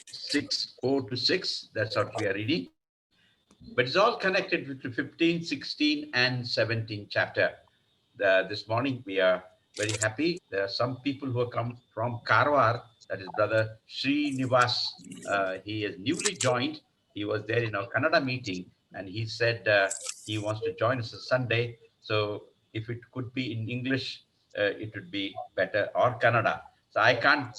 6, 4 to 6. That's what we are reading. But it's all connected with the 15, 16, and 17 chapter. This morning we are very happy. There are some people who have come from Karwar. That is Brother Srinivas. He is newly joined. He was there in our Kannada meeting, and he said he wants to join us on Sunday. So if it could be in English, it would be better, or Kannada. So I can't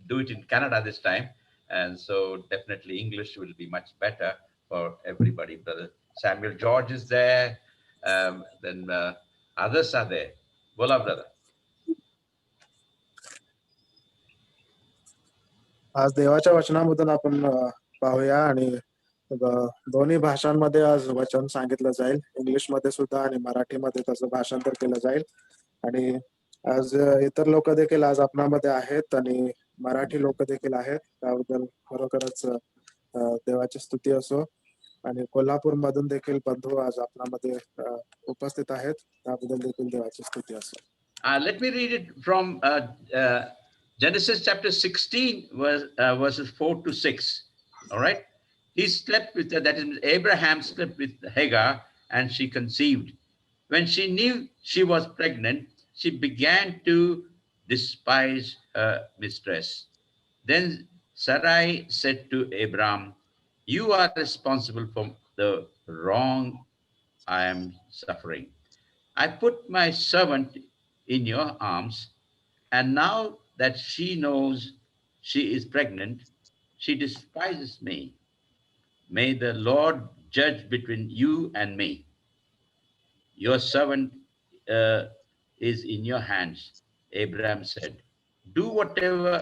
do it in Kannada this time, and so definitely English will be much better for everybody. Brother Samuel George is there. Then others are there. Bola, brother. आज देवाच्या वचनामधून आपण पाहूया आणि दोन्ही भाषांमध्ये आज वचन सांगितलं जाईल. इंग्लिश मध्ये सुद्धा आणि मराठीमध्ये त्याचं भाषांतर केलं जाईल. आणि आज इतर लोक देखील आज आपणामध्ये आहेत आणि मराठी लोक देखील आहेत. त्याबद्दल खरोखरच देवाची स्तुती असो. आणि कोल्हापूर मधून देखील बंधू आज आपणामध्ये उपस्थित आहेत. त्याबद्दल देखील देवाची स्तुती असो. Let me read it from Genesis chapter 16, verses 4 to 6. All right. He slept with her, that is, Abraham slept with Hagar, and she conceived. When she knew she was pregnant, she began to despise her mistress. Then Sarai said to Abram, "You are responsible for the wrong I am suffering. I put my servant in your arms, and now that she knows she is pregnant, she despises me. May the Lord judge between you and me. Your servant is in your hands." Abraham said, "Do whatever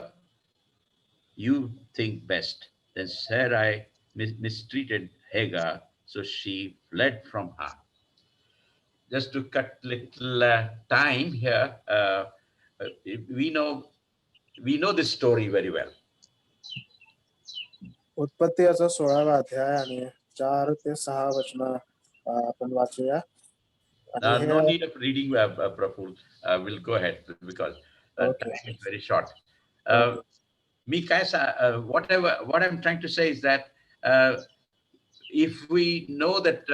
you think best." Then Sarai mistreated Hagar, so she fled from her. Just to cut little time here, we know this story very well. उत्पत्ती याचा 16वा अध्याय आणि 4 ते 6 वचन आपण वाचूया. No need of reading, Praful. We'll go ahead because time is very short. What I'm trying to say is that if we know that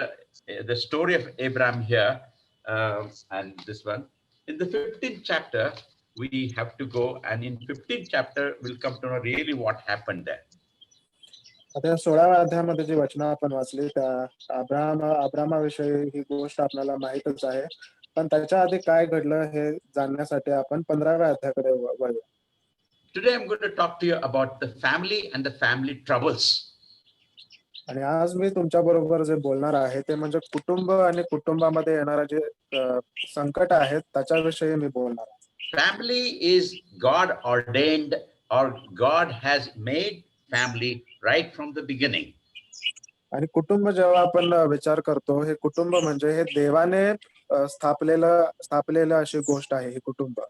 the story of Abraham here and this one, in the 15th chapter, we have to go, and in 15th chapter, we'll come to know really what happened there. आता 16व्या अध्यायामध्ये जी वचनं आपण वाचली त्या अब्रामाविषयी ही गोष्ट आपल्याला माहीतच आहे. पण त्याच्या आधी काय घडलं हे जाणण्यासाठी आपण 15व्या अध्यायाकडे वळूया. Today I'm going to talk to you about the family and the family troubles. आणि आज मी तुमच्या बरोबर जे बोलणार आहे ते म्हणजे कुटुंब आणि कुटुंबामध्ये येणारे जे संकट आहेत त्याच्याविषयी मी बोलणार आहे. Family is God ordained, or God has made family right from the beginning. आणि कुटुंब जेव्हा आपण विचार करतो हे कुटुंब म्हणजे हे देवाने स्थापलेलं अशी गोष्ट आहे ही कुटुंब.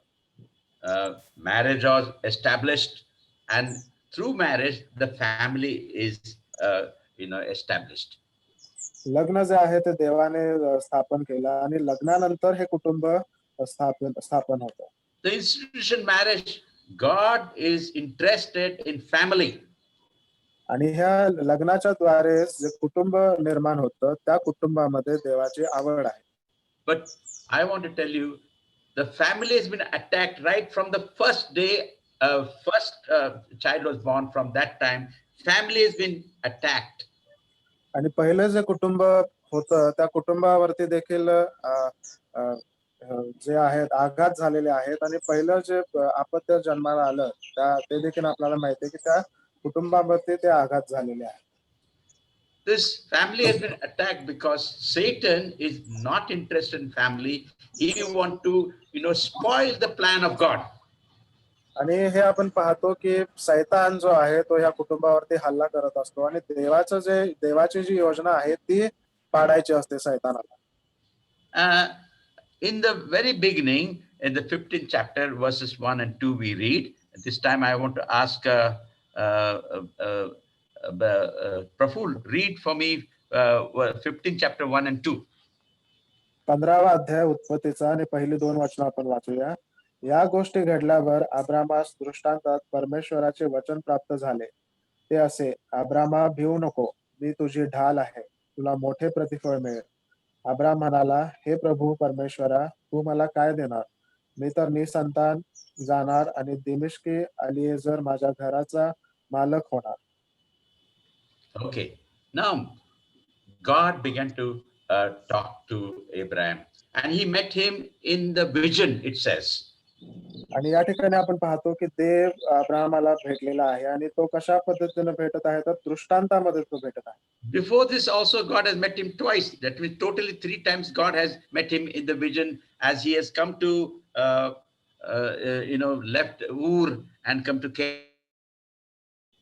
Marriage was established, and through marriage the family is established. लग्न जे आहे ते देवाने स्थापन केलं आणि लग्नानंतर हे कुटुंब स्थापन होतं. The institution marriage, God is interested in family. आणि ह्या लग्नाच्या द्वारे जे कुटुंब निर्माण होतं त्या कुटुंबामध्ये देवाची आवड आहे. But I want to tell you, the family has been attacked right from the first day first child was born. From that time, family has been attacked. आणि पहिलं जे कुटुंब होतं त्या कुटुंबावरती देखील जे आहेत आघात झालेले आहेत आणि पहिलं जे आपत्य जन्माला आलं ते देखील आपल्याला माहिती आहे की त्या कुटुंबावरती ते आघात झालेले आहेत. This family has been attacked because Satan is not interested in family. He want to spoil the plan of God. आणि हे आपण पाहतो की शैतान जो आहे तो या कुटुंबावरती हल्ला करत असतो आणि देवाची जी योजना आहे ती पाडायची असते शैतानाला. In the very beginning, in the 15th chapter, verses 1 and 2, we read. This time I want to ask Praful, read for me 15th chapter 1 and 2. 15वा अध्याय उत्पत्तीचा आणि पहिली 2 वचनं आपण वाचूया. या गोष्टी घडल्यावर अब्रामास दृष्टांतात परमेश्वराचे वचन प्राप्त झाले. ते असे, अब्रामा भिवू नको, मी तुझी ढाल आहे, तुला मोठे प्रतिफळ मिळेल. अब्राम म्हणाला, हे प्रभू परमेश्वरा, तू मला काय देणार? मी तर निसंतान जाणार आणि दिमिश्की अलिएझर माझ्या घराचा मालक होणार. Okay. Now, God began to talk to Abraham, and he met him in the vision, it says. आणि या ठिकाणी आपण पाहतो की देव अब्रामाला भेटलेला आहे आणि तो कशा पद्धतीने भेटत आहे तर दृष्टांतामध्ये तो भेटत आहे. Before this, also, God has met him twice. That means, totally three times, God has met him in the vision as he has come to, left Ur and come to Canaan.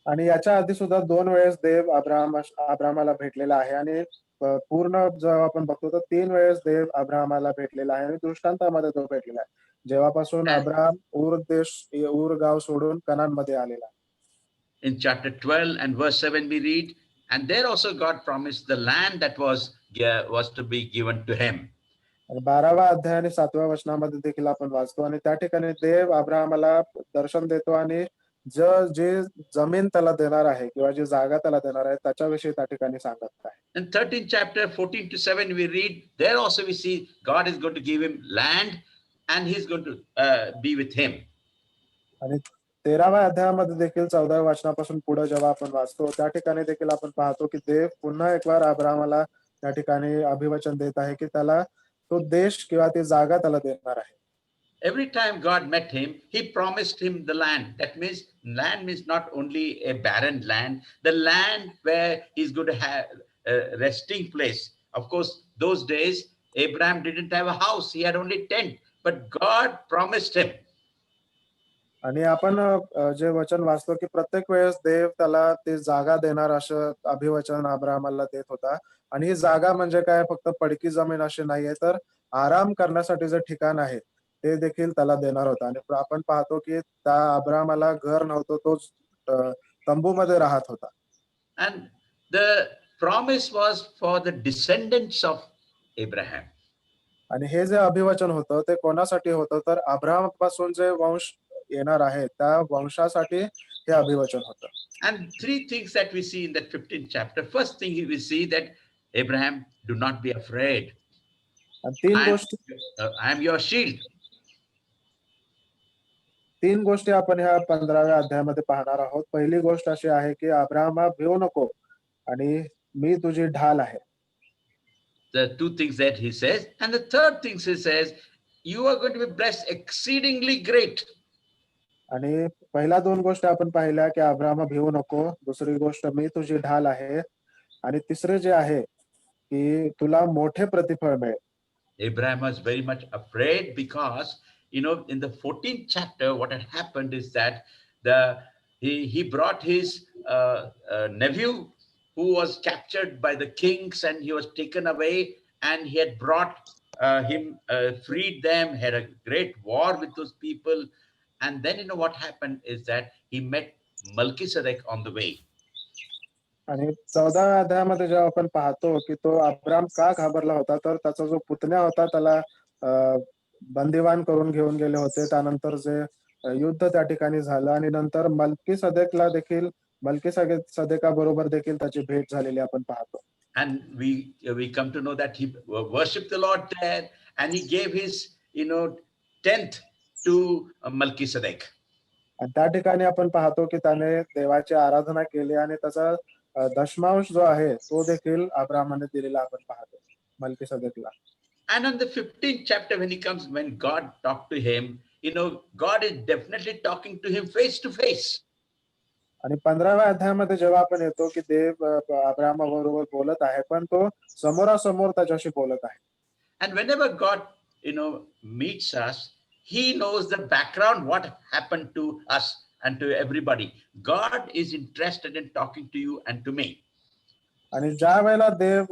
आणि याच्या आधी सुद्धा 2 वेळेस देव अब्रामाला भेटलेला आहे आणि पूर्ण जेव्हा आपण बघतो तर 3 वेळेस देव अब्रामाला भेटलेला आहे आणि दृष्टांतामध्ये तो भेटलेला आहे. जेव्हापासून And अब्राम ऊर गाव सोडून कनानमध्ये आलेला. in chapter 12 and verse 7, we read, and there also God promised the land that was to be given to him. आणि 12व्या अध्याय आणि 7व्या वचनामध्ये देखील आपण वाचतो आणि त्या ठिकाणी देव अब्रामाला दर्शन देतो आणि जे जमीन त्याला देणार आहे किंवा जी जागा त्याला देणार आहे त्याच्याविषयी त्या ठिकाणी सांगत आहे. In 13th chapter, 14 to 7, we read, there also we see God is going to give him land and he's going to be with him. आणि 13व्या अध्यायामध्ये देखील 14व्या वचनापासून पुढे जेव्हा आपण वाचतो त्या ठिकाणी देखील आपण पाहतो की देव पुन्हा एक बार अब्रामाला त्या ठिकाणी अभिवचन देत आहे की त्याला तो देश किंवा ती जागा त्याला देणार आहे. Every time God met him, he promised him the land. That means land means not only a barren land, the land where he's going to have a resting place. Of course, those days, Abraham didn't have a house. He had only tent, but God promised him. आणि आपण जे वचन वाचतो की प्रत्येक वेळेस देव त्याला ती जागा देणार असं अभिवचन अब्रामाला देत होता. आणि ही जागा म्हणजे काय फक्त पडकी जमीन अशी नाहीये तर आराम करण्यासाठी जे ठिकाण आहे ते देखील त्याला देणार होता. आणि आपण पाहतो की त्या अब्रामाला घर नव्हतं, तो तंबूमध्ये राहत होता. And the promise was for the descendants of Abraham. आणि हे जे अभिवचन होतं ते कोणासाठी होतं तर अब्राहामापासून जे वंश येणार आहे त्या वंशासाठी हे अभिवचन होतं. And three things that we see in that 15th chapter. First thing we see that Abraham, do not be afraid. आणि I am your shield. 3 गोष्टी आपण ह्या 15व्या अध्यायामध्ये पाहणार आहोत. पहिली गोष्ट अशी आहे की अब्राहमा भिवू नको आणि मी तुझी ढाल आहे. The two things that he says. And the third thing he says, you are going to be blessed exceedingly great. आणि पहिल्या 2 गोष्टी आपण पाहिल्या की अब्राहमा भिवू नको. दुसरी गोष्ट मी तुझी ढाल आहे. आणि तिसरे जे आहे की तुला मोठे प्रतिफळ मिळेल. Abraham was very much afraid because, in the 14th chapter, what had happened is that he brought his nephew who was captured by the kings and he was taken away, and he had brought him, freed them, had a great war with those people. And then, what happened is that he met Melchizedek on the way. आणि 14व्या अध्यायामध्ये जेव्हा आपण पाहतो की तो Abram का घाबरला होता तर त्याचा जो पुतण्या होता त्याला बंदिवान करून घेऊन गेले होते. त्यानंतर जे युद्ध त्या ठिकाणी झालं आणि नंतर मल्कीसदेकला देखील मल्कीसदेकाबरोबर देखील त्याची भेट झालेली आपण पाहतो. And we come to know that he worshiped the Lord there, and he gave his 10th to Melchizedek. आणि त्या ठिकाणी आपण पाहतो की त्याने देवाची आराधना केली आणि त्याचा दशमांश जो आहे तो देखील अब्रामाने दिलेला आपण पाहतो मल्कीसदेकला. And on the 15th chapter, when God talked to him, God is definitely talking to him face to face. आणि 15व्या अध्यायामध्ये जेव्हा आपण येतो की देव अब्रामाबरोबर बोलत आहे पण तो समोरासमोर त्याच्याशी बोलत आहे. And whenever God meets us, he knows the background, what happened to us and to everybody. God is interested in talking to you and to me. आणि ज्या वेळेला देव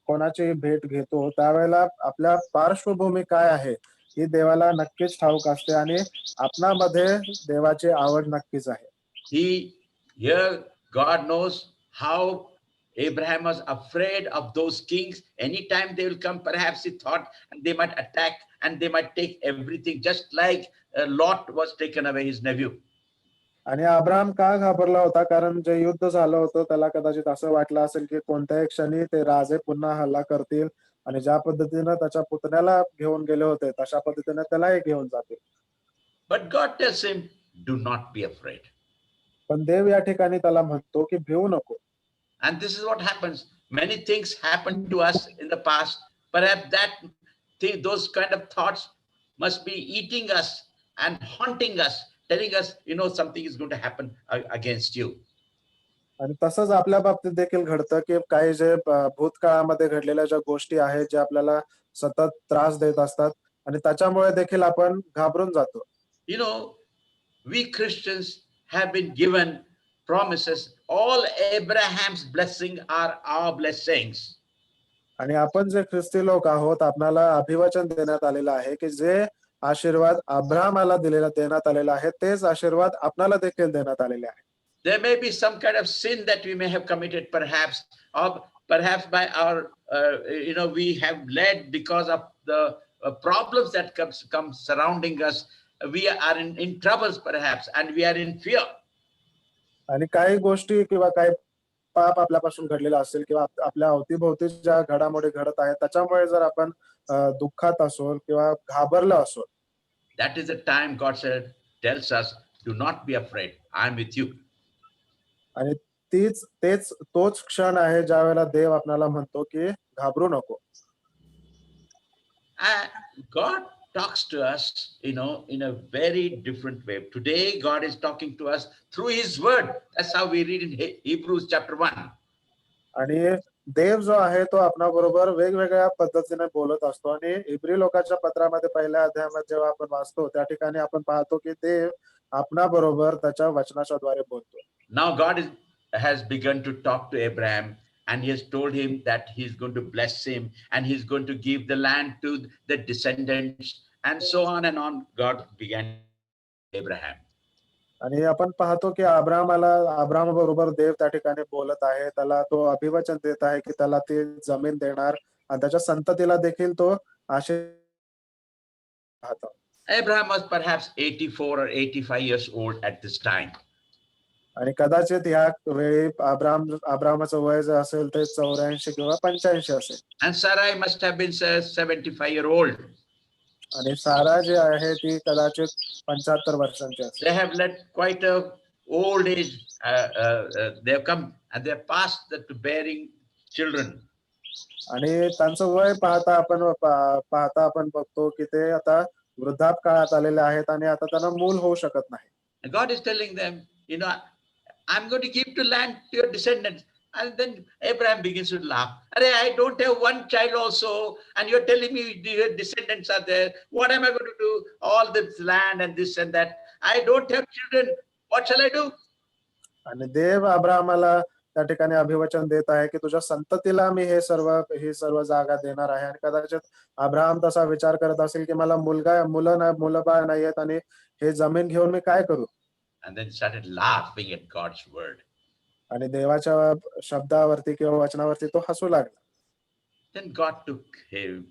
कोणाची भेट घेतो त्यावेळेला आपल्या पार्श्वभूमी काय आहे ही देवाला नक्कीच ठाऊक असते आणि आपणामध्ये देवाची आवड नक्कीच आहे. Here God knows how Abraham was afraid of those kings. Anytime they will come, perhaps he thought, and they might attack and they might take everything, just like Lot was taken away, his nephew. आणि Abram का घाबरला होता? कारण जे युद्ध झालं होतं त्याला कदाचित असं वाटलं असेल की कोणत्याही क्षणी ते राजे पुन्हा हल्ला करतील आणि ज्या पद्धतीनं त्याच्या पुतण्याला घेऊन गेले होते तशा पद्धतीने त्यालाही घेऊन जातील. But God tells him, do not be afraid. पण देव या ठिकाणी त्याला म्हणतो की भिवू नको. And this is what happens. Many things happen to us in the past. Perhaps those kind of thoughts must be eating us and haunting us, telling us, something is going to happen against you. आणि तसंच आपल्या बाबतीत देखील घडतं की काही जे भूतकाळामध्ये घडलेल्या ज्या गोष्टी आहेत ज्या आपल्याला सतत त्रास देत असतात आणि त्याच्यामुळे देखील आपण घाबरून जातो. We Christians have been given promises. All Abraham's blessing are our blessings. आणि आपण जे ख्रिस्ती लोक आहोत आपल्याला अभिवचन देण्यात आलेलं आहे की जे आशीर्वाद अब्राहमाला देण्यात आलेला आहे तेच आशीर्वाद आपल्याला देखील देण्यात आलेले आहे. There may be some kind of sin that we may have committed, perhaps, or perhaps by our, we have led because of the problems that come surrounding us. We are in troubles, perhaps, and we are in fear. आणि काही गोष्टी किंवा काही पाप आपल्यापासून घडलेला असेल किंवा आपल्या अवतीभोवती ज्या घडामोडी घडत आहेत त्याच्यामुळे जर आपण दुःखात असो किंवा घाबरलो असो. That is the time God tells us, do not be afraid, I am with you. आणि तोच क्षण आहे ज्या वेळेला देव आपल्याला म्हणतो की घाबरू नको. God talks to us, in a very different way. Today, God is talking to us through His Word. That's how we read in Hebrews chapter 1. आणि देव जो आहे तो आपणाबरोबर वेगवेगळ्या पद्धतीने बोलत असतो आणि इब्री लोकांच्या पत्रामध्ये पहिल्या अध्यायामध्ये जेव्हा आपण वाचतो त्या ठिकाणी आपण पाहतो की देव आपणाबरोबर त्याच्या वचनाच्या द्वारे बोलतो. Now God has begun to talk to Abraham, and He has told him that He's going to bless him and He's going to give the land to the descendants, and so on and on. God began Abraham. आणि आपण पाहतो की Abram बरोबर देव त्या ठिकाणी बोलत आहे. त्याला तो अभिवचन देत आहे की त्याला ती जमीन देणार आणि त्याच्या संततीला देखील तो आशीर्वाद. Abraham was perhaps 84 or 85 years old at this time. आणि कदाचित या वेळी अब्रामाचं वय जे असेल ते 84 किंवा 85 असेल. And Sarai must have been 75-year-old. आणि सारा जी आहे ती कदाचित 75 वर्षांची असेल. They have led quite a old age. They have come and they have passed to bearing children. आणि त्यांचं वय पाहता आपण बघतो की ते आता वृद्धापकाळात आलेले आहेत आणि आता त्यांना मूल होऊ शकत नाही. And God is telling them, I'm going to give to land to your descendants. And then Abraham begins to laugh. I don't have one child also, and you're telling me your descendants are there. What am I going to do? All this land and this and that. I don't have children. What shall I do? आणि देव अब्राहमाला त्या ठिकाणी अभिवचन देत आहे की तुझ्या संततीला मी ही सर्व जागा देणार आहे. आणि कदाचित अब्राहम तसा विचार करत असेल की मला मुलं बाळ नाही आहेत आणि हे जमीन घेऊन मी काय करू. And then started laughing at God's word. आणि देवाच्या शब्दावरती किंवा वचनावरती तो हसू लागला. Then God took him,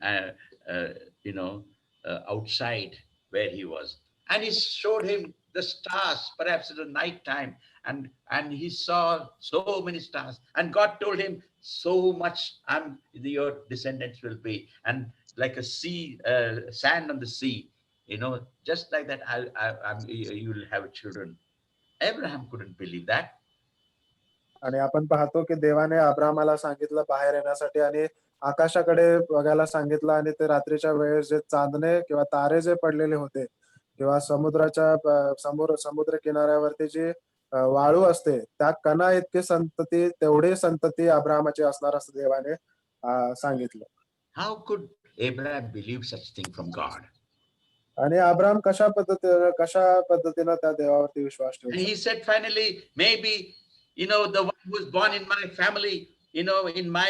outside where he was, and He showed him the stars. Perhaps at the night time, and he saw so many stars. And God told him, "So much, your descendants will be, and like a sea, sand on the sea. Just like that, you will have children." Abraham couldn't believe that. आणि आपण पाहतो की देवाने अब्राहमाला सांगितलं बाहेर येण्यासाठी आणि आकाशाकडे बघायला सांगितलं आणि ते रात्रीच्या वेळेस जे चांदणे किंवा तारे जे पडलेले होते किंवा समुद्र किनाऱ्यावरती जी वाळू असते त्या कणा इतकी तेवढी संतती अब्राहमाची असणार असं देवाने सांगितलं. How could Abraham believe such thing from God? आणि अब्राहम कशा पद्धतीने त्या देवावरती विश्वास ठेवला. And he said finally, maybe the one who was born in my family, in my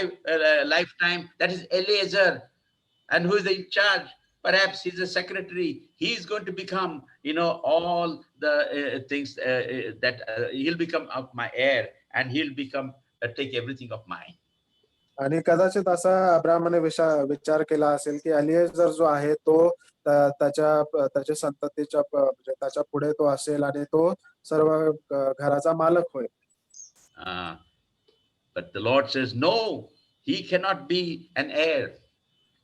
lifetime, that is Eliezer, and who is in charge. Perhaps he's a secretary. He's going to become, all the things that he'll become of my heir, and he'll become take everything of mine. आणि कदाचित असा अब्राहमाने विचार केला असेल की एलिएझर जो आहे तो त्याच्या संततीच्या म्हणजे त्याच्या पुढे तो असेल आणि तो सर्व घराचा मालक होईल. Uh, but the Lord says, no, he cannot be an heir.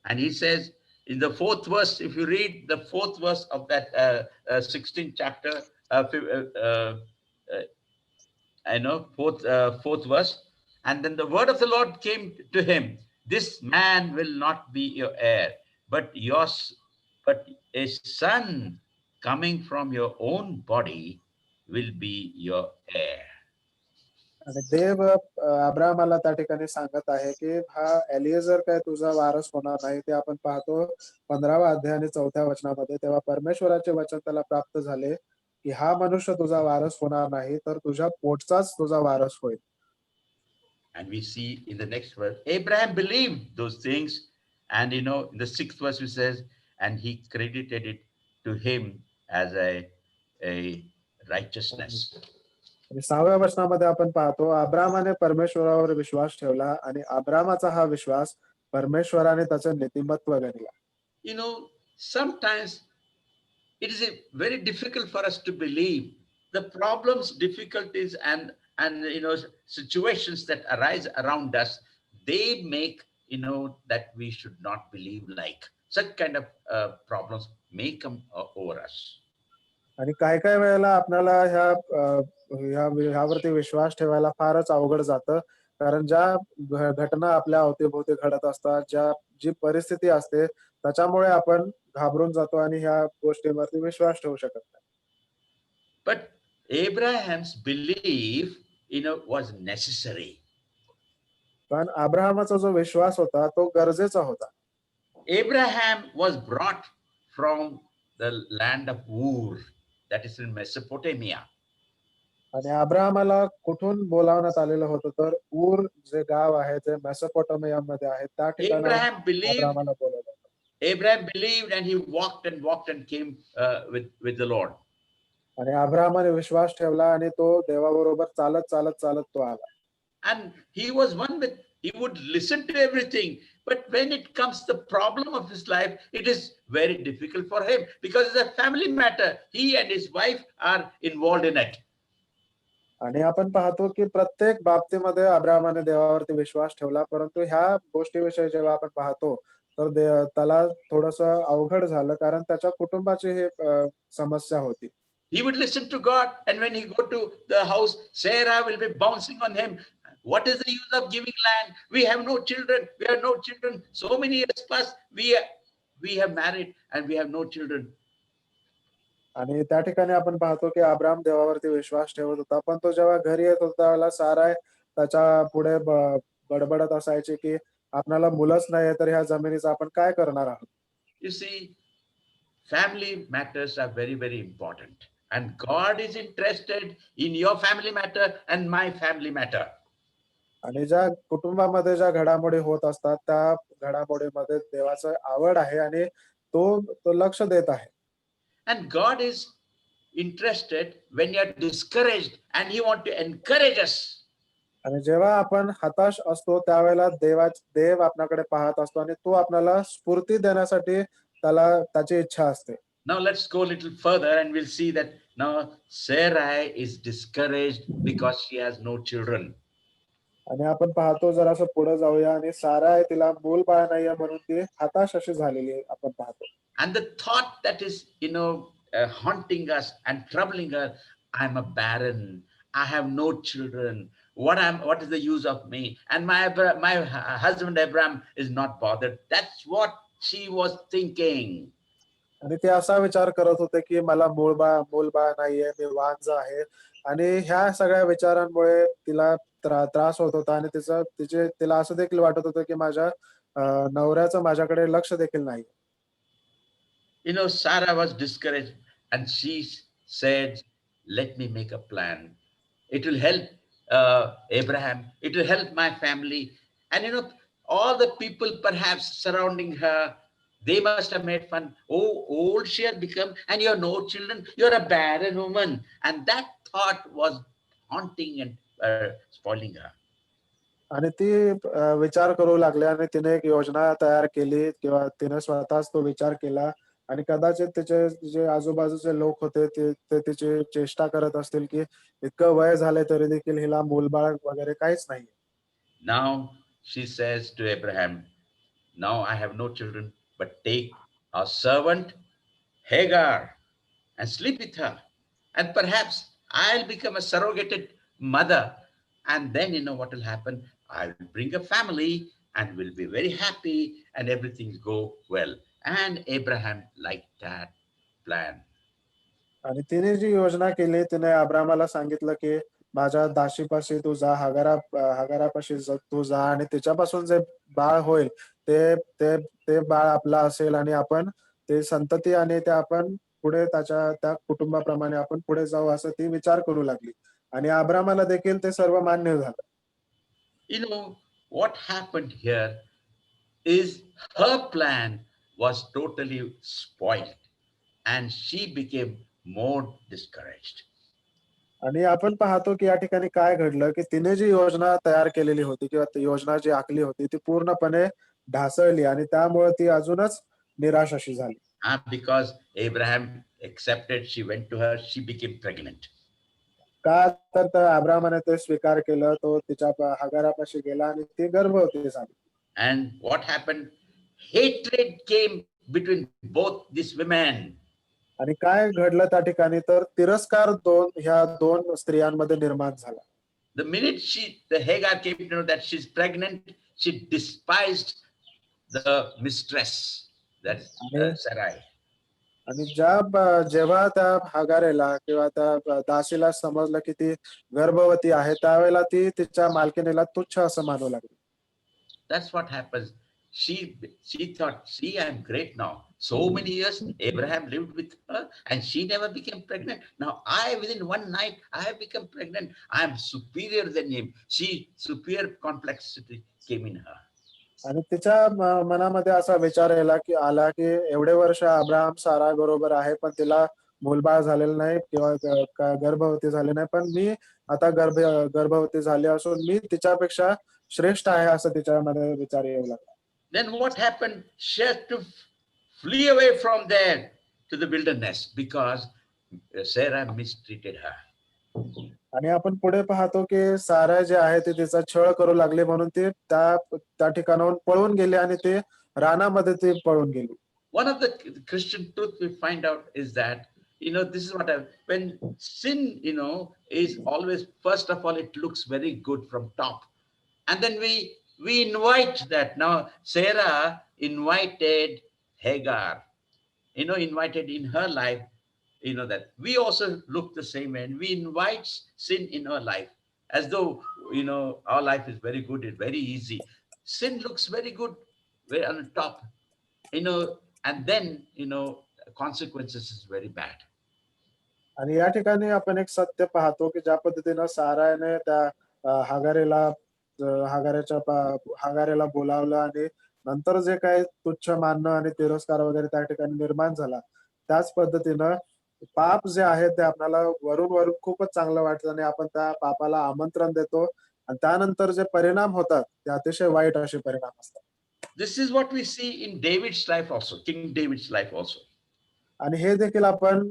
And he says in the 4th verse, if you read the 4th verse of that 16th chapter, I know, fourth verse. And then the word of the Lord came to him. This man will not be your heir, but but a son coming from your own body will be your heir. आणि देव अब्राहमाला त्या ठिकाणी सांगत आहे की हा एलिएझर काय तुझा वारस होणार नाही. ते आपण पाहतो 15वा अध्याय आणि 4थ्या वचनामध्ये. तेव्हा परमेश्वराचे वचन त्याला प्राप्त झाले की हा मनुष्य तुझा वारस होणार नाही, तर तुझ्या पोटचाच तुझा वारस होईल. And we see in the next verse, Abraham believed those things. And in the 6th verse, it says, and he credited it to him as a righteousness. आणि 6व्या वचनामध्ये आपण पाहतो अब्राहमाने परमेश्वरावर विश्वास ठेवला आणि अब्राहमाचा हा विश्वास परमेश्वराने त्याचं नीतिमत्व गणला. Sometimes it is very difficult for us to believe. The problems, difficulties, and situations that arise around us, they make that we should not believe. Like such kind of problems may come over us. आणि काही वेळेला आपल्याला ह्यावरती विश्वास ठेवायला फारच अवघड जातं. कारण ज्या घटना आपल्या अवतीभोवती घडत असतात, जी परिस्थिती असते त्याच्यामुळे आपण घाबरून जातो आणि ह्या गोष्टींवरती विश्वास ठेवू शकत नाही. But Abraham's belief, was necessary. पण अब्राहमाचा जो विश्वास होता तो गरजेचा होता. Abraham was brought from the land of Ur, that is in Mesopotamia. आणि अब्राहमाला कुठून बोलावण्यात आलेलं होतं, तर ऊर जे गाव आहे ते मेसोपोटामियामध्ये आहे, त्या ठिकाणी अब्राहमाला बोलावलं. Abraham believed and he walked and came with the Lord. आणि अब्राहमाने विश्वास ठेवला आणि तो देवाबरोबर चालत तो आला. And he would listen to everything, but when it comes the problem of his life, it is very difficult for him because it's a family matter. He and his wife are involved in it. आणि आपण पाहतो की प्रत्येक बाबतीमध्ये अब्राहमाने देवावरती विश्वास ठेवला, परंतु ह्या गोष्टीविषयी जेव्हा आपण पाहतो तर त्याला थोडंसं अवघड झालं, कारण त्याच्या कुटुंबाची ही समस्या होती. He would listen to God, and when he go to the house, Sarah will be bouncing on him. What is the use of giving land? We have no children. We have no children. So many years past, we have married and we have no children. आणि त्या ठिकाणी आपण पाहतो की Abraham देवावरती विश्वास ठेवत होता, पण तो जेव्हा घरी येत होता त्यावेळेला साराय त्याच्या पुढे बडबडत असायची की आपल्याला मुलंच नाही, तर ह्या जमिनीचं आपण काय करणार आहोत. You see, family matters are very, very important. And God is interested in your family matter and my family matter. आणि ज्या कुटुंबामध्ये ज्या घडामोडी होत असतात त्या घडामोडीमध्ये देवाचं आवड आहे आणि तो लक्ष देत आहे. And God is interested when you are discouraged and he want to encourage us. आणि जेव्हा आपण हताश असतो त्यावेळेला देव आपल्याकडे पाहत असतो आणि तो आपल्याला स्फूर्ती देण्यासाठी त्याची इच्छा असते. Now let's go a little further and we'll see that now Sarai is discouraged because she has no children. आणि आपण पाहतो जरासं पुढे जाऊया आणि सारा आहे तिला मूल बाळ नाहीये म्हणून ती हताश अशी झालेली आपण पाहतो. And the thought that is haunting us and troubling her, I'm a barren, I have no children, what is the use of me, and my husband Abraham is not bothered. That's what she was thinking. आणि ते असा विचार करत होते की मला मूल बाळ नाहीये, मी वांझ आहे, आणि ह्या सगळ्या विचारांमुळे तिला त्रास होत होता आणि तिला असं देखील वाटत होतं की माझ्या नवऱ्याचं माझ्याकडे लक्ष देखील नाही. Sarah was discouraged and she said, let me make a plan. It will help Abraham, it will help my family. And all the people perhaps surrounding her, they must have made fun. Oh, old she has become and you have no children, you're a barren woman. And that thought was haunting and spoiling her. आणि ती विचार करू लागली आणि तिने एक योजना तयार केली किंवा तिने स्वतःच तो विचार केला आणि कदाचित तिचे जे आजूबाजूचे लोक होते ते तिची चेष्टा करत असतील की इतकं वय झालंय तरी देखील हिला मूलबाळ वगैरे काहीच नाही. Now she says to Abraham, now I have no children, but take our servant Hagar and sleep with her. And perhaps I'll become a surrogated mother. And then you know what will happen? I will bring a family and will be very happy and everything will go well. And Abraham liked that plan. आणि तिने जी योजना केली तिने अब्रामाला सांगितलं की माझ्या दासीपाशी तू जा, हगारापाशी तू जा आणि तिच्यापासून जे बाळ होईल ते ते ते बाळ आपलं असेल आणि आपण ते संतती आणि ते आपण पुढे त्या कुटुंबाप्रमाणे आपण पुढे जाऊ असं ती विचार करू लागली आणि अब्रामाला देखील ते सर्व मान्य झालं. You know, what happened here is her plan was totally spoiled and she became more discouraged. आणि आपण पाहतो की या ठिकाणी काय घडलं की तिने जी योजना तयार केलेली होती किंवा ती योजना जी आखली होती ती पूर्णपणे ढासळली आणि त्यामुळे ती अजूनच निराश अशी झाली. Because Abraham accepted, she went to her, she became pregnant. का तर अब्रामाने ते स्वीकार केलं, तो तिच्या हगारापाशी गेला आणि ती गर्भवती झाली. And what happened? Hatred came between both these women. आणि काय घडलं त्या ठिकाणी तर तिरस्कार ह्या दोन स्त्रियांमध्ये निर्माण झाला. The minute the Hagar came to know that she's pregnant, she despised the mistress, that's Sarai. आणि जेव्हा त्या हगारेला किंवा त्या दासीला समजलं की ती गर्भवती आहे त्यावेळेला ती तिच्या मालकिनीला तुच्छ असं मानू लागली. That's what happens. She thought, see, I'm great now. So many years Abraham lived with her and she never became pregnant. Now within one night, I have become pregnant. I'm superior than him. Superior complexity came in her. आणि तिच्या मनामध्ये असा विचार आला की एवढे वर्ष Abraham सारा बरोबर आहे पण तिला मूलबाळ झालेलं नाही किंवा गर्भवती झाली नाही, पण मी आता गर्भवती झाली असून मी तिच्यापेक्षा श्रेष्ठ आहे असं तिच्यामध्ये विचार येऊ लागला. Then what happened? She had to flee away from there to the wilderness because Sarah mistreated her. आणि आपण पुढे पाहतो की सारा जे आहे ते तिचा छळ करू लागले म्हणून ती त्या ठिकाणाहून पळून गेली आणि ते रानामध्ये ती पळून गेली. One of the Christian truth we find out is that, this is what when sin, is always, first of all, it looks very good from top. And then we invite that. Now, Sarah invited Hagar, invited in her life, that we also look the same way. And we invite sin in our life as though, our life is very good, it's very easy. Sin looks very good, very on the top, and then, consequences is very bad. आणि या ठिकाणी आपण एक सत्य पाहतो की ज्या पद्धतीनं साराने त्या हगारेला बोलावलं आणि नंतर जे काही तुच्छ मानणं आणि तिरस्कार वगैरे त्या ठिकाणी निर्माण झाला, त्याच पद्धतीनं पाप जे आहे ते आपल्याला वरून खूपच चांगलं वाटतं आणि आपण त्या पापाला आमंत्रण देतो आणि त्यानंतर जे परिणाम होतात ते अतिशय वाईट असे परिणाम असतात. This is what we see in David's life also, King David's life also. आणि हे देखील आपण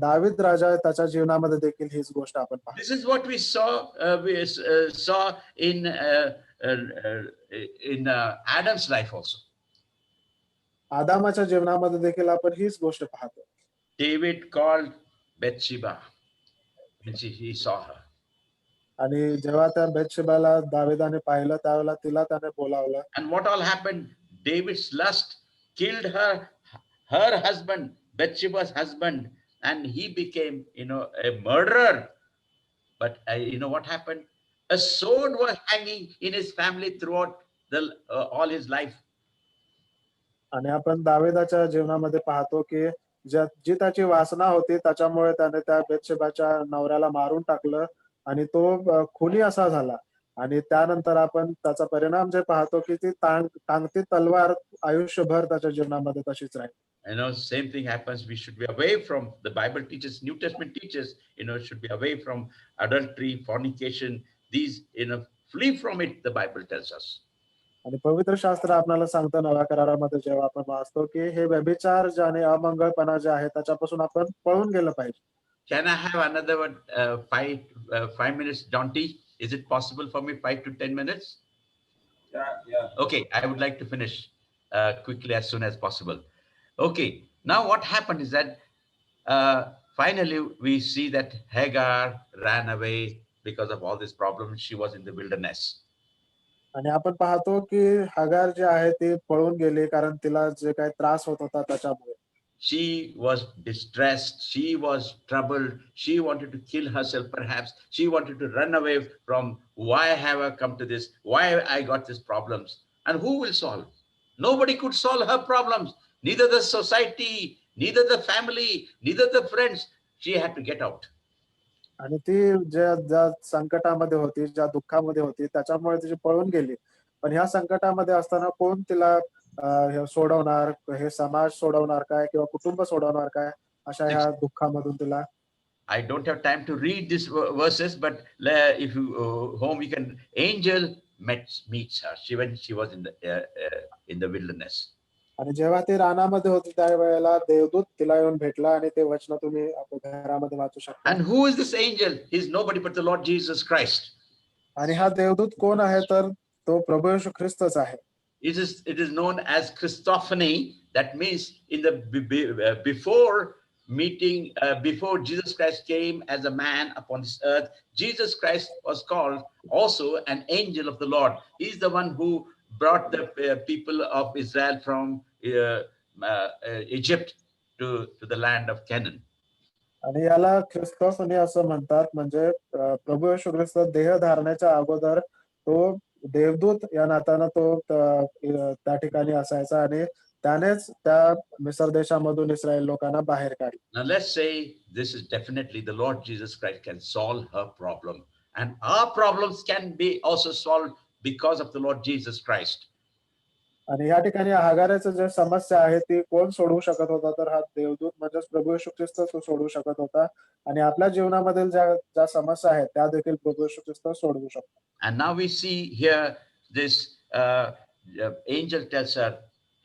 दावीद राजा त्याच्या जीवनामध्ये देखील हीच गोष्ट आपण पाहतो. This is what we saw in Adam's life also. आदामाच्या जीवनामध्ये देखील आपण हीच गोष्ट पाहतो. David called Bathsheba when he saw her. आणि जेव्हा त्या बेतशेबाला दाविदाने पाहिलं त्यावेळेला तिला त्याने बोलावलं. And what all happened? David's lust killed her husband, Bathsheba's husband, and he became, a murderer. But what happened? A sword was hanging in his family throughout all his life. आणि आपण दाविदाच्या जीवनामध्ये पाहतो की जी त्याची वासना होती त्याच्यामुळे त्याने त्या बेतशेबाच्या नवऱ्याला मारून टाकलं आणि तो खुनी असा झाला. आणि त्यानंतर आपण त्याचा परिणाम जे पाहतो की ती टांगती तलवार आयुष्यभर त्याच्या जीवनामध्ये तशीच राहील. Same thing happens. We should be away from, the Bible teaches, New Testament teaches, should be away from adultery, fornication, these, flee from it, the Bible tells us. आणि पवित्र शास्त्र आपल्याला सांगतं नव्या करारामध्ये जेव्हा आपण वाचतो की हे व्यभिचार जे आणि अमंगळपणा जे आहे त्याच्यापासून आपण पळून गेलं पाहिजे. Can I have another one, 5 minutes, Jonty? Is it possible for me 5 to 10 minutes? Yeah. Okay, I would like to finish quickly as soon as possible. Okay, now what happened is that finally we see that Hagar ran away because of all these problems. She was in the wilderness. आणि आपण पाहतो की हगार जे आहे ती पळून गेली कारण तिला जे काही त्रास होत होता त्याच्यामुळे. She was distressed. She was troubled. She wanted to kill herself, perhaps. She wanted to run away from, why have I come to this? Why I got these problems? And who will solve? Nobody could solve her problems. Neither the society, neither the family, neither the friends. She had to get out. आणि ती ज्या संकटामध्ये होती, ज्या दुःखामध्ये होती त्याच्यामुळे ती पळून गेली. पण ह्या संकटामध्ये असताना कोण तिला हे सोडवणार, हे समाज सोडवणार काय किंवा कुटुंब सोडवणार काय अशा ह्या दुःखामधून तिला. I don't have time to read these verses, but if you home, you can. Angel meets her. When she was in the wilderness. आणि जेव्हा ती रानामध्ये होती त्यावेळेला देवदूत तिला येऊन भेटला आणि ते वचन तुम्ही आपल्या घरामध्ये वाचू शकता. And who is this angel? He is nobody but the Lord Jesus Christ. आणि हा देवदूत कोण आहे तर तो प्रभू येशू ख्रिस्तच आहे. It is known as Christophany. That means in the before meeting, before Jesus Christ came as a man upon this earth, Jesus Christ was called also an angel of the Lord. He's the one who brought the people of Israel from Egypt to the land of Canaan. आणि याला ख्रिस्तोफनी असं म्हणतात. म्हणजे प्रभू येशू ख्रिस्त देह धारण्याच्या अगोदर तो देवदूत या नात्यानं तो त्या ठिकाणी असायचा आणि त्यानेच त्या मिस्र देशामधून इस्रायल लोकांना बाहेर काढले. Now let's say this is definitely the Lord Jesus Christ can solve her problem, and our problems can be also solved because of the Lord Jesus Christ. आणि या ठिकाणी हगाराचं जे समस्या आहे ती कोण सोडवू शकत होता तर हा देवदूत म्हणजेच प्रभू येशू ख्रिस्त तो सोडवू शकत होता. आणि आपल्या जीवनामधील ज्या समस्या आहेत त्या देखील प्रभू येशू ख्रिस्त सोडवू शकतो. And now we see here this angel tells her,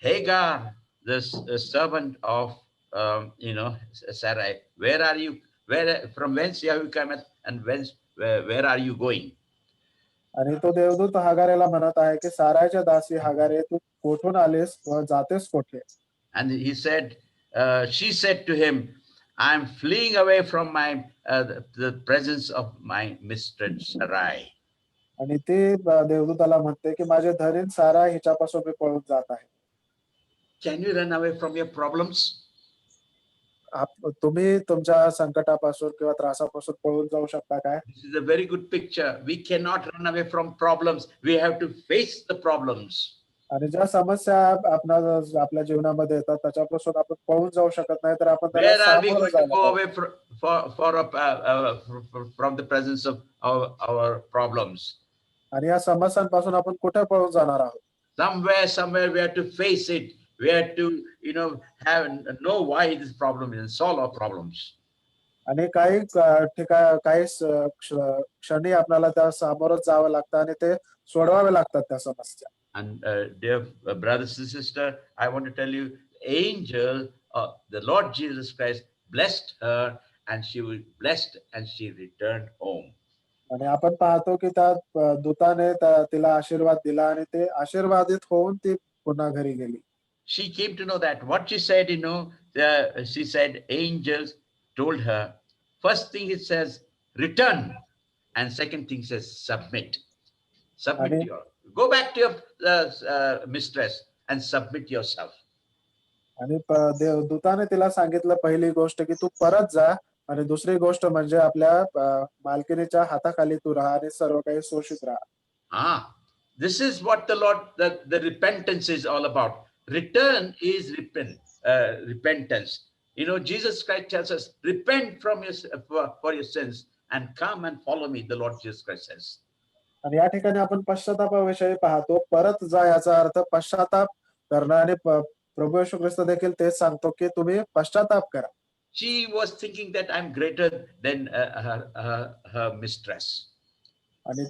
Hagar, this servant of Sarai, where are you? From whence have you come and where are you going? आणि तो देवदूत हगारेला म्हणत आहे की साराच्या दासी हगारे तू कोठून आलीस व जातेस कोठे. And he said, she said to him, I am fleeing away from the presence of my mistress Sarai. आणि ते देवदूताला म्हणते की माझे धरीण सारा हिच्यापासून मी पळून जात आहे. Can you run away from your problems? तुम्ही तुमच्या संकटापासून किंवा त्रासापासून पळून जाऊ शकता काय? This is a very good picture. We cannot run away from problems. We have to face the problems. आणि ज्या समस्या आपल्या जीवनामध्ये येतात त्याच्यापासून आपण पळून जाऊ शकत नाही तर आपण Where are we going to go away from the presence of our problems? आणि या समस्यांपासून आपण कुठे पळून जाणार आहोत? Somewhere we have to face it. We have to, know why this problem is and solve our problems. आणि काही क्षणी आपल्याला त्या सामोरच जावं लागतं आणि ते सोडवावे लागतात त्या समस्या. And dear brothers and sisters, I want to tell you, angel, the Lord Jesus Christ blessed her, and she was blessed, and she returned home. आणि आपण पाहतो की त्या दूताने तिला आशीर्वाद दिला आणि ते आशीर्वादित होऊन ती पुन्हा घरी गेली. She came to know that. What she said, she said, angels told her, first thing it says, return. And second thing says, submit. Go back to your mistress and submit yourself. आणि दूताने तिला सांगितलं पहिली गोष्ट की तू परत जा आणि दुसरी गोष्ट म्हणजे आपल्या मालकिनीच्या हाताखाली तू राहा आणि सर्व काही शोषित राहा. This is what the Lord, the repentance is all about. Return is repentance. Jesus Christ tells us, repent for your sins and come and follow me, the Lord Jesus Christ says. आणि या ठिकाणी आपण पश्चातापाविषयी पाहतो. परत जा याचा अर्थ पश्चाताप करणं आणि प्रभू येशू ख्रिस्त देखील तेच सांगतो की तुम्ही पश्चाताप करा. She was thinking that I'm greater than her mistress. आणि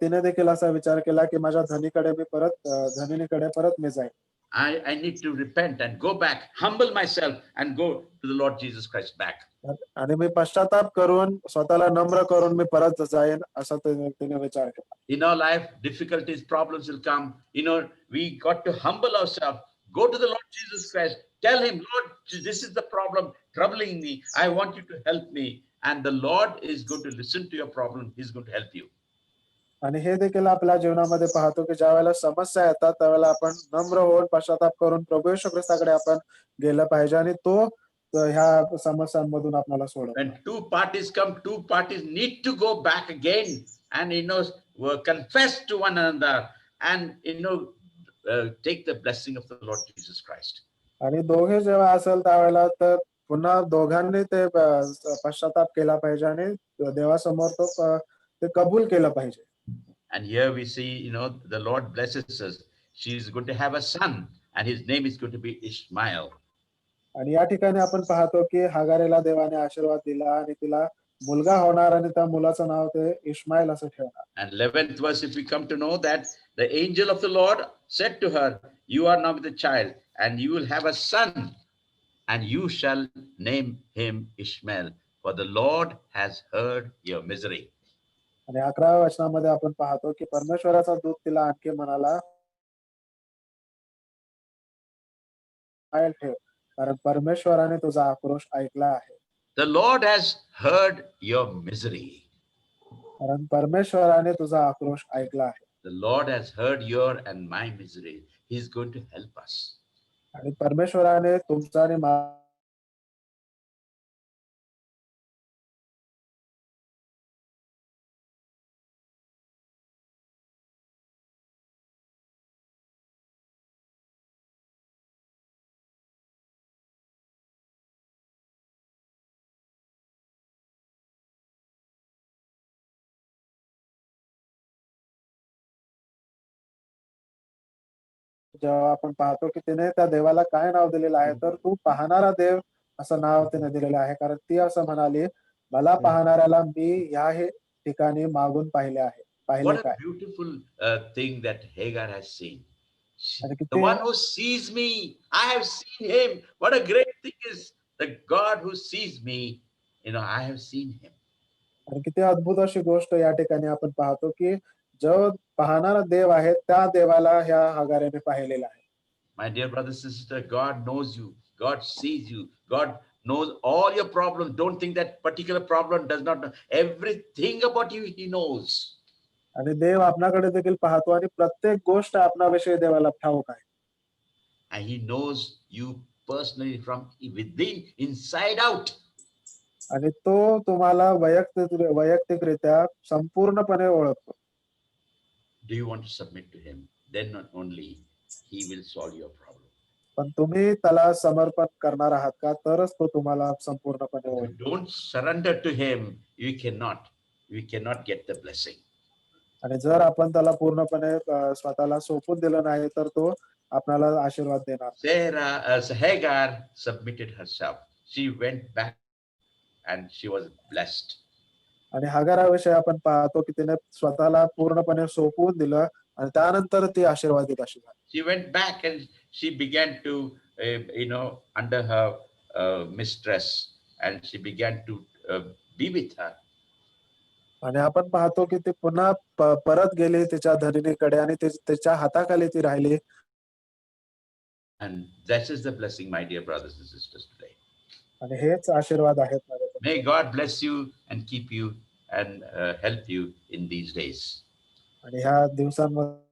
तिने देखील असा विचार केला की माझ्या धनिनीकडे परत मी जाईन. I need to repent and go back, humble myself and go to the Lord Jesus Christ back. आणि मी पश्चाताप करून स्वतःला नम्र करून मी परत जाईन असा तिने विचार केला. In our life, difficulties, problems will come. We got to humble ourselves. Go to the Lord Jesus Christ. Tell him, Lord, this is the problem troubling me. I want you to help me. And the Lord is going to listen to your problem. He's going to help you. आणि हे देखील आपल्या जीवनामध्ये पाहतो की ज्या वेळेला समस्या येतात त्यावेळेला आपण नम्र होऊन पश्चाताप करून प्रभू येशू ख्रिस्ताकडे आपण गेलं पाहिजे आणि तो ह्या समस्यांमधून आपल्याला सोडवतो. When two parties come, two parties need to go back again and confess to one another and take the blessing of the Lord Jesus Christ. आणि दोघे जेव्हा असेल त्यावेळेला तर पुन्हा दोघांनी ते पश्चाताप केला पाहिजे आणि देवासमोर ते कबूल केलं पाहिजे. And here we see, the Lord blesses us. She is going to have a son, and his name is going to be Ishmael. आणि या ठिकाणी आपण पाहतो की हागारेला देवाने आशीर्वाद दिला आणि तिला मुलगा होणार आणि त्या मुलाचं नाव ते इश्माईल असं ठेवणार. And 11th verse, if we come to know that the angel of the Lord said to her, you are now with a child, and you will have a son, and you shall name him Ishmael, for the Lord has heard your misery. आणि 11व्या वचनामध्ये आपण पाहतो की परमेश्वराचा दूत तिला आणखी म्हणाला ठेव कारण परमेश्वराने तुझा आक्रोश ऐकला आहे. The Lord has heard your misery. कारण परमेश्वराने तुझा आक्रोश ऐकला आहे. The Lord has heard your and my misery. He is going to help us. आणि परमेश्वराने तुमचा आणि जेव्हा आपण पाहतो की तिने त्या देवाला काय नाव दिलेलं आहे तर तू पाहणारा देव असं नाव तिने दिलेलं आहे. कारण ती असं म्हणाली मला पाहणाऱ्याला मी या ठिकाणी मागून पाहिले आहे. What a beautiful thing that Hagar has seen. The one who sees me, I have seen him. What a great thing is the God who sees me. I have seen him. आणि किती अद्भुत अशी गोष्ट या ठिकाणी आपण पाहतो की जो पाहणारा देव आहे त्या देवाला ह्या हगारेने पाहिलेला आहे. My dear brothers and sisters, God knows you. God sees you. God knows all your problems. Don't think that particular problem does not know. Everything about you, he knows. आणि देव आपल्याकडे देखील पाहतो आणि प्रत्येक गोष्ट आपल्याविषयी देवाला ठाऊक आहे. And he knows you personally from within, inside out. आणि तो तुम्हाला वैयक्तिकरित्या संपूर्णपणे ओळखतो. Do you want to submit to him? Then not only he will solve your problem. पण तुम्ही त्याला समर्पण करणार आहात का तरच तो तुम्हाला संपूर्णपणे If you don't surrender to him, we cannot get the blessing. आणि जर आपण त्याला पूर्णपणे स्वतःला सोपून दिलं नाही तर तो आपल्याला आशीर्वाद देणार. Hagar submitted herself. She went back and she was blessed. आणि हगाराविषयी आपण पाहतो की तिने स्वतःला पूर्णपणे सोपवून दिलं आणि त्यानंतर ती आशीर्वादित अशी झाली. She went back and she began to under her mistress and she began to be with her. आणि आपण पाहतो की ती पुन्हा परत गेली तिच्या धनिनीकडे आणि तिच्या हाताखाली ती राहिली. And that is the blessing, my dear brothers and sisters, today. आणि हेच आशीर्वाद आहेत माझे. May God bless you and keep you and help you in these days. आणि ह्या दिवसांमध्ये